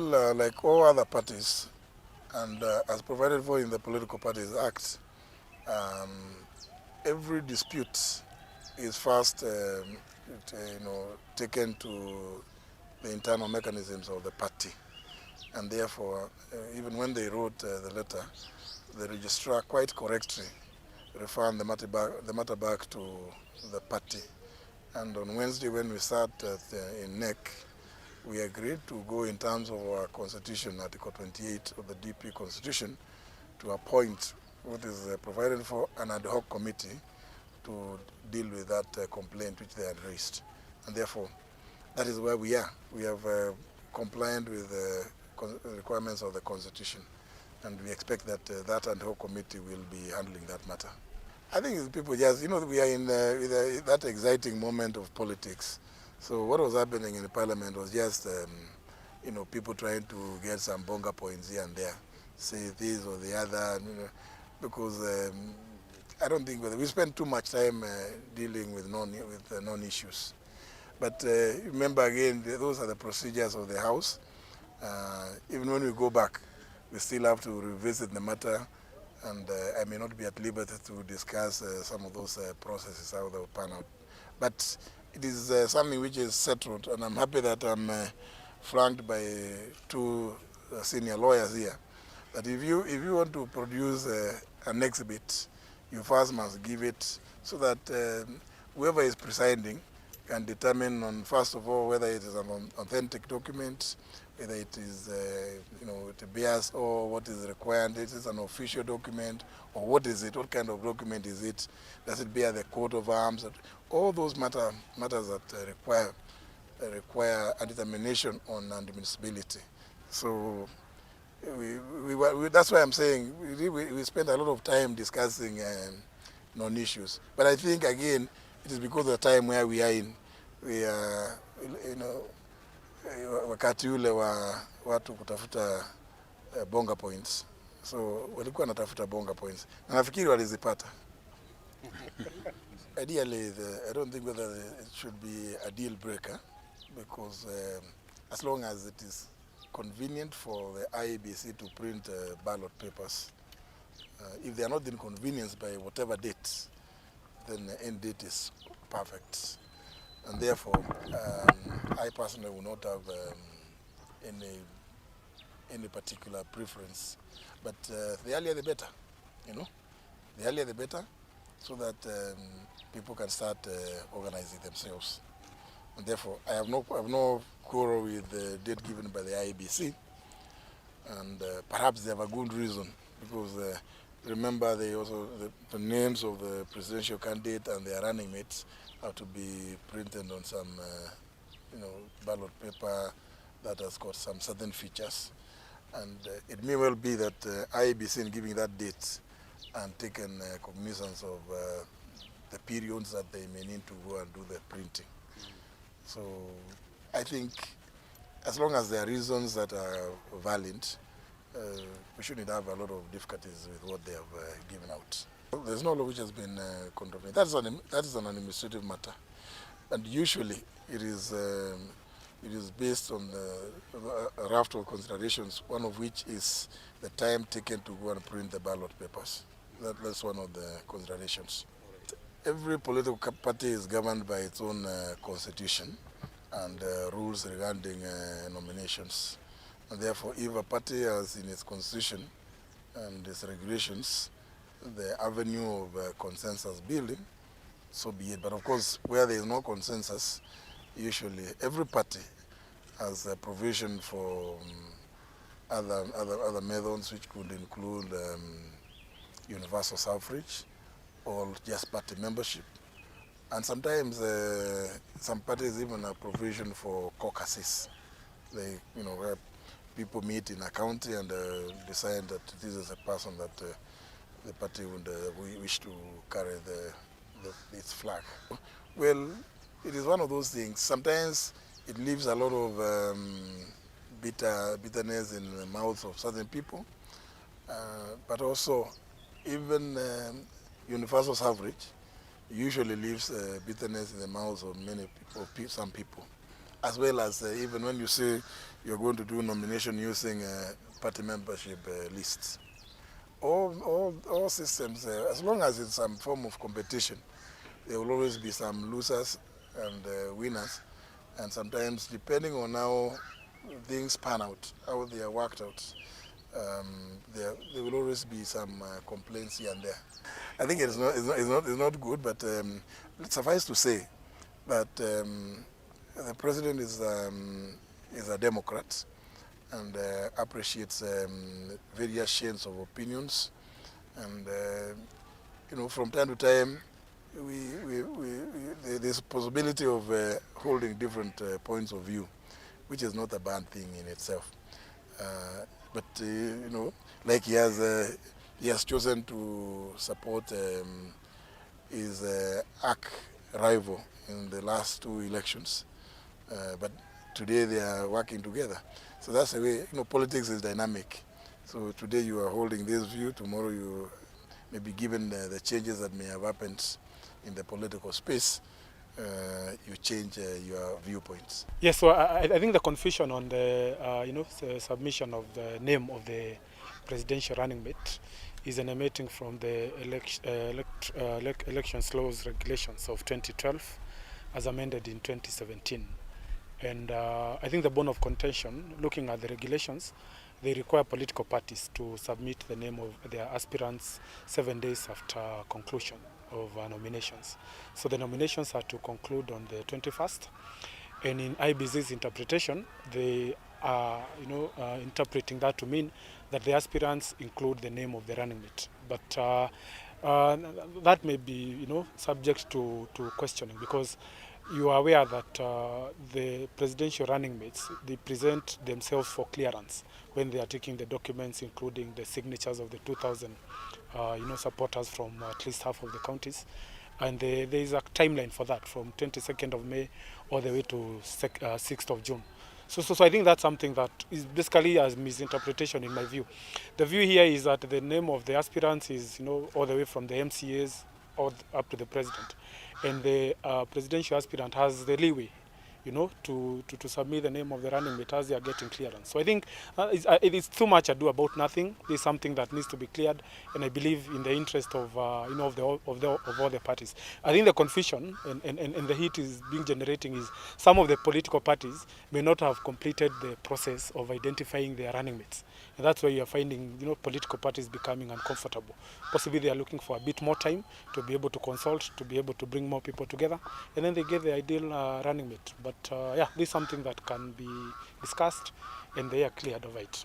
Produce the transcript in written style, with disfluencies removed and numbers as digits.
Like all other parties, and as provided for in the Political Parties Act, um, every dispute is first taken to the internal mechanisms of the party. And therefore, even when they wrote the letter, the registrar quite correctly referred the matter back to the party. And on Wednesday, when we sat in NEC, we agreed to go in terms of our constitution, Article 28 of the DP Constitution, to appoint what is provided for an ad hoc committee to deal with that complaint which they had raised. And therefore, that is where we are. We have complied with the requirements of the Constitution, and we expect that that ad hoc committee will be handling that matter. I think people just, we are in that exciting moment of politics. So what was happening in the parliament was just, people trying to get some bonga points here and there, say this or the other, because I don't think we spend too much time dealing with non-issues. But remember again, those are the procedures of the House. Even when we go back, we still have to revisit the matter, and I may not be at liberty to discuss some of those processes, how they will pan out. But it is something which is settled, and I'm happy that I'm flanked by two senior lawyers here. That if you want to produce an exhibit, you first must give it so that whoever is presiding can determine on, first of all, whether it is an authentic document, whether it is, it bears or what is required, it is an official document, or what is it, what kind of document is it, does it bear the coat of arms, all those matters that require a determination on admissibility. So that's why I'm saying we spend a lot of time discussing non-issues. But I think, again, it is because of the time where we are in. We are, wakati ule wa watu kutafuta bonga points. So walikuwa natafuta bonga points. Na nafikiri walizipata. Ideally, I don't think whether it should be a deal breaker, because as long as it is convenient for the IEBC to print ballot papers, if they are not inconvenienced by whatever date, then the end date is perfect. And therefore, I personally will not have any particular preference. But the earlier the better, the earlier the better, so that people can start organizing themselves. And therefore, I have no quarrel with the date given by the IEBC, and perhaps they have a good reason, because remember, the names of the presidential candidate and their running mates have to be printed on some, ballot paper that has got some certain features. And it may well be that IEBC, in giving that date, and taken cognizance of the periods that they may need to go and do the printing. So I think as long as there are reasons that are valid, we shouldn't have a lot of difficulties with what they have given out. There's no law which has been controversial. That is an administrative matter, and usually it is based on a raft of considerations, one of which is the time taken to go and print the ballot papers. That's one of the considerations. Every political party is governed by its own constitution and rules regarding nominations. And therefore, if a party has in its constitution and its regulations the avenue of consensus building, so be it. But of course, where there is no consensus, usually every party has a provision for other methods, which could include universal suffrage or just party membership. And sometimes some parties even have provision for caucuses, where people meet in a county and decide that this is a person that the party would wish to carry its flag. Well, it is one of those things. Sometimes it leaves a lot of bitterness in the mouths of certain people, but also even universal suffrage usually leaves bitterness in the mouths of many people, some people, as well as even when you say you're going to do nomination using party membership lists. All systems, as long as it's some form of competition, there will always be some losers and winners. And sometimes, depending on how things pan out, how they are worked out, there will always be some complaints here and there. I think it's not good, but suffice to say that the president is a Democrat and appreciates various shades of opinions, and from time to time there's a possibility of holding different points of view, which is not a bad thing in itself. But like he has chosen to support his arch rival in the last 2 elections, but today they are working together. So that's the way, politics is dynamic. So today you are holding this view, tomorrow you may be given the changes that may have happened in the political space, you change your viewpoints. Yes, so I think the confusion on the the submission of the name of the presidential running mate is emanating from the elections laws regulations of 2012 as amended in 2017. And I think the bone of contention, looking at the regulations, they require political parties to submit the name of their aspirants 7 days after conclusion of nominations. So the nominations are to conclude on the 21st. And in IBC's interpretation, they are interpreting that to mean that the aspirants include the name of the running mate. But that may be subject to questioning, because you are aware that the presidential running mates, they present themselves for clearance when they are taking the documents, including the signatures of the 2,000 supporters from at least half of the counties. And there is a timeline for that, from 22nd of May all the way to 6th of June. So I think that's something that is basically a misinterpretation in my view. The view here is that the name of the aspirants is all the way from the MCAs all up to the president. And the presidential aspirant has the leeway to submit the name of the running mate as they are getting clearance. So I think it is too much ado about nothing. This is something that needs to be cleared, and I believe in the interest of of all the parties. I think the confusion and the heat is being generating is some of the political parties may not have completed the process of identifying their running mates, and that's why you are finding political parties becoming uncomfortable. Possibly they are looking for a bit more time to be able to consult, to be able to bring more people together, and then they get the ideal running mate. But yeah, this is something that can be discussed, and they are cleared of it.